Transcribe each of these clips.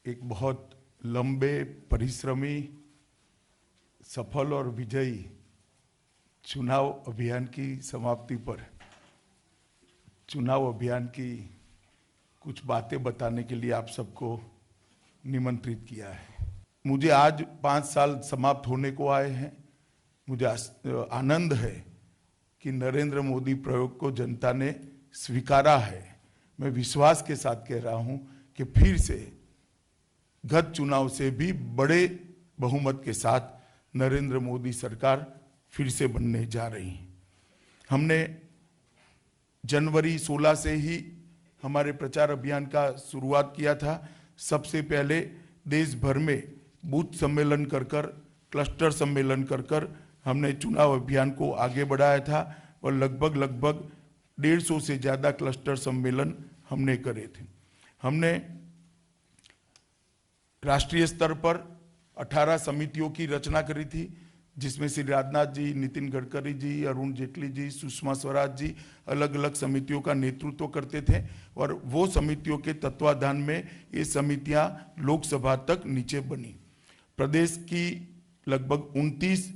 एक बहुत लंबे, परिश्रमी, सफल और विजयी चुनाव अभियान की समाप्ति पर चुनाव अभियान की कुछ बातें बताने के लिए आप सबको निमंत्रित किया है। मुझे आज 5 साल समाप्त होने को आए हैं। मुझे आनंद है कि नरेंद्र मोदी प्रयोग को जनता ने स्वीकारा है। मैं विश्वास के साथ कह रहा हूं कि फिर से गत चुनाव से भी बड़े बहुमत के साथ नरेंद्र मोदी सरकार फिर से बनने जा रही है। हमने जनवरी 16 से ही हमारे प्रचार अभियान का शुरुआत किया था। सबसे पहले देश भर में बूथ सम्मेलन कर क्लस्टर सम्मेलन कर हमने चुनाव अभियान को आगे बढ़ाया था और लगभग 150 से ज़्यादा क्लस्टर सम्मेलन हमने करे थे। हमने राष्ट्रीय स्तर पर 18 समितियों की रचना करी थी, जिसमें श्री राजनाथ जी, नितिन गडकरी जी, अरुण जेटली जी, सुषमा स्वराज जी अलग अलग समितियों का नेतृत्व करते थे और वो समितियों के तत्वाधान में ये समितियां लोकसभा तक नीचे बनी। प्रदेश की लगभग 29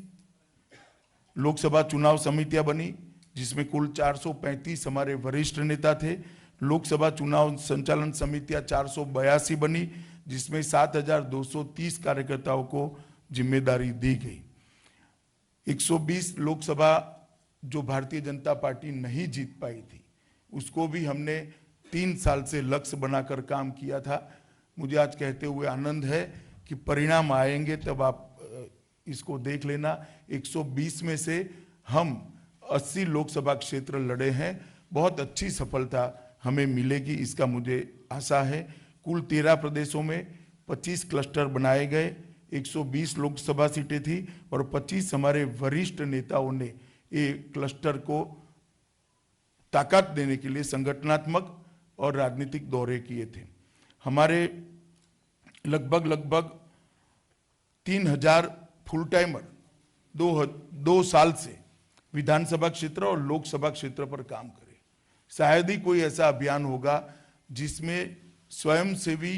लोकसभा चुनाव समितियां बनी, जिसमें कुल 435 हमारे वरिष्ठ नेता थे। लोकसभा चुनाव संचालन समितियां 482 बनी, जिसमें 7,230 कार्यकर्ताओं को जिम्मेदारी दी गई। 120 लोकसभा जो भारतीय जनता पार्टी नहीं जीत पाई थी, उसको भी हमने 3 साल से लक्ष्य बनाकर काम किया था। मुझे आज कहते हुए आनंद है कि परिणाम आएंगे तब आप इसको देख लेना। 120 में से हम 80 लोकसभा क्षेत्र लड़े हैं। बहुत अच्छी सफलता हमें मिलेगी, इसका मुझे आशा है। कुल 13 प्रदेशों में 25 क्लस्टर बनाए गए, 120 लोकसभा सीटें थी और 25 हमारे वरिष्ठ नेताओं ने ये क्लस्टर को ताकत देने के लिए संगठनात्मक और राजनीतिक दौरे किए थे। हमारे लगभग 3000 फुल टाइमर 2 साल से विधानसभा क्षेत्र और लोकसभा क्षेत्र पर काम करे। शायद ही कोई ऐसा अभियान होगा जिसमें स्वयंसेवी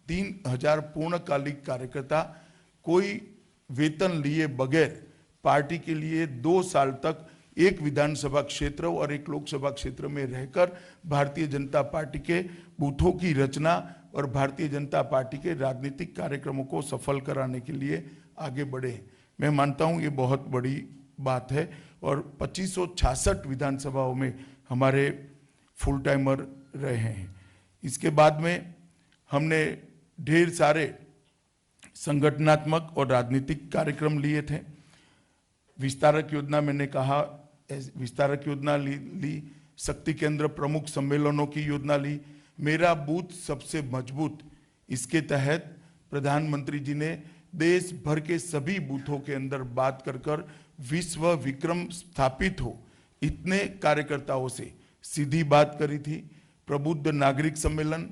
3000 पूर्णकालिक कार्यकर्ता कोई वेतन लिए बगैर पार्टी के लिए 2 साल तक एक विधानसभा क्षेत्र और एक लोकसभा क्षेत्र में रहकर भारतीय जनता पार्टी के बूथों की रचना और भारतीय जनता पार्टी के राजनीतिक कार्यक्रमों को सफल कराने के लिए आगे बढ़े। मैं मानता हूं ये बहुत बड़ी बात है और 2566 विधानसभाओं में हमारे फुल टाइमर रहे हैं। इसके बाद में हमने ढेर सारे संगठनात्मक और राजनीतिक कार्यक्रम लिए थे। विस्तारक योजना मैंने कहा, विस्तारक योजना ली, शक्ति केंद्र प्रमुख सम्मेलनों की योजना ली, मेरा बूथ सबसे मजबूत, इसके तहत प्रधानमंत्री जी ने देश भर के सभी बूथों के अंदर बात कर विश्व विक्रम स्थापित हो इतने कार्यकर्ताओं से सीधी बात करी थी। प्रबुद्ध नागरिक सम्मेलन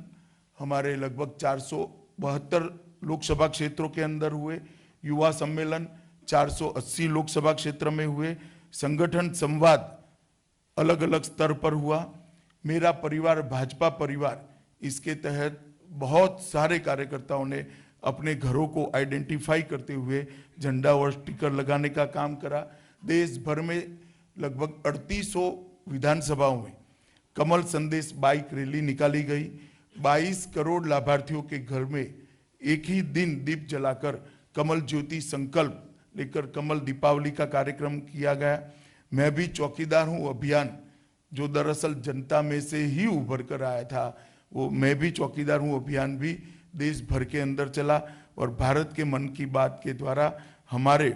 हमारे लगभग 472 लोकसभा क्षेत्रों के अंदर हुए। युवा सम्मेलन 480 लोकसभा क्षेत्र में हुए। संगठन संवाद अलग अलग स्तर पर हुआ। मेरा परिवार भाजपा परिवार, इसके तहत बहुत सारे कार्यकर्ताओं ने अपने घरों को आइडेंटिफाई करते हुए झंडा और स्टिकर लगाने का काम करा। देश भर में लगभग 3800 विधानसभाओं में कमल संदेश बाइक रैली निकाली गई। 22 करोड़ लाभार्थियों के घर में एक ही दिन दीप जलाकर कमल ज्योति संकल्प लेकर कमल दीपावली का कार्यक्रम किया गया। मैं भी चौकीदार हूं अभियान, जो दरअसल जनता में से ही उभर कर आया था, वो मैं भी चौकीदार हूं अभियान भी देश भर के अंदर चला और भारत के मन की बात के द्वारा हमारे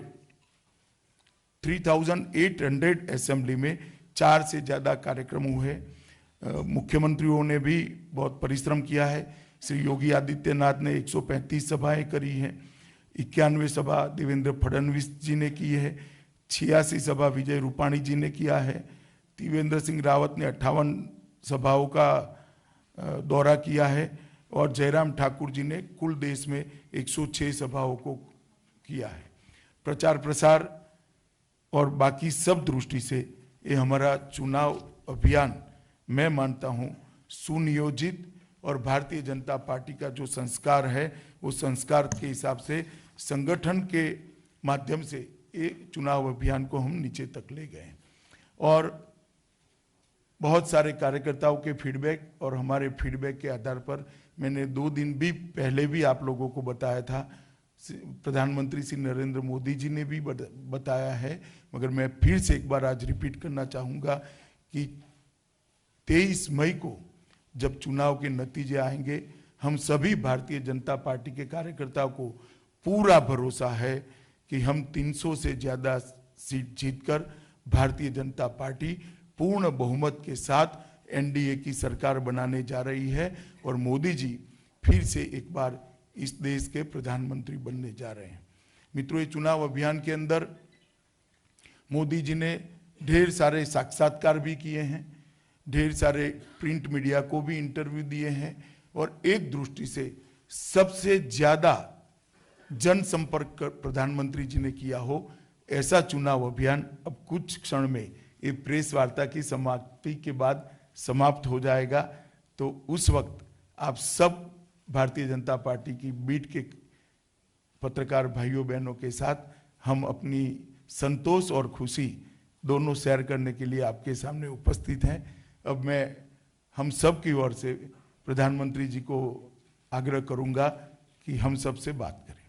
3800 असेंबली में 4 से ज़्यादा कार्यक्रम हुए। मुख्यमंत्रियों ने भी बहुत परिश्रम किया है। श्री योगी आदित्यनाथ ने 135 सभाएं करी हैं। 91 सभा देवेंद्र फडणवीस जी ने की है। 86 सभा विजय रूपाणी जी ने किया है। त्रिवेंद्र सिंह रावत ने 58 सभाओं का दौरा किया है और जयराम ठाकुर जी ने कुल देश में 106 सभाओं को किया है। प्रचार प्रसार और बाकी सब दृष्टि से ये हमारा चुनाव अभियान मैं मानता हूँ सुनियोजित और भारतीय जनता पार्टी का जो संस्कार है वो संस्कार के हिसाब से संगठन के माध्यम से एक चुनाव अभियान को हम नीचे तक ले गए और बहुत सारे कार्यकर्ताओं के फीडबैक और हमारे फीडबैक के आधार पर मैंने 2 दिन भी पहले भी आप लोगों को बताया था, प्रधानमंत्री श्री नरेंद्र मोदी जी ने भी बताया है, मगर मैं फिर से एक बार आज रिपीट करना चाहूँगा कि 23 मई को जब चुनाव के नतीजे आएंगे, हम सभी भारतीय जनता पार्टी के कार्यकर्ताओं को पूरा भरोसा है कि हम 300 से ज़्यादा सीट जीतकर भारतीय जनता पार्टी पूर्ण बहुमत के साथ एनडीए की सरकार बनाने जा रही है और मोदी जी फिर से एक बार इस देश के प्रधानमंत्री बनने जा रहे हैं। मित्रों, ये चुनाव अभियान के अंदर मोदी जी ने ढेर सारे साक्षात्कार भी किए हैं, ढेर सारे प्रिंट मीडिया को भी इंटरव्यू दिए हैं और एक दृष्टि से सबसे ज्यादा जनसंपर्क प्रधानमंत्री जी ने किया हो ऐसा चुनाव अभियान अब कुछ क्षण में ये प्रेस वार्ता की समाप्ति के बाद समाप्त हो जाएगा। तो उस वक्त आप सब भारतीय जनता पार्टी की बीट के पत्रकार भाइयों बहनों के साथ हम अपनी संतोष और खुशी दोनों शेयर करने के लिए आपके सामने उपस्थित हैं। अब मैं हम सब की ओर से प्रधानमंत्री जी को आग्रह करूंगा कि हम सब से बात करें।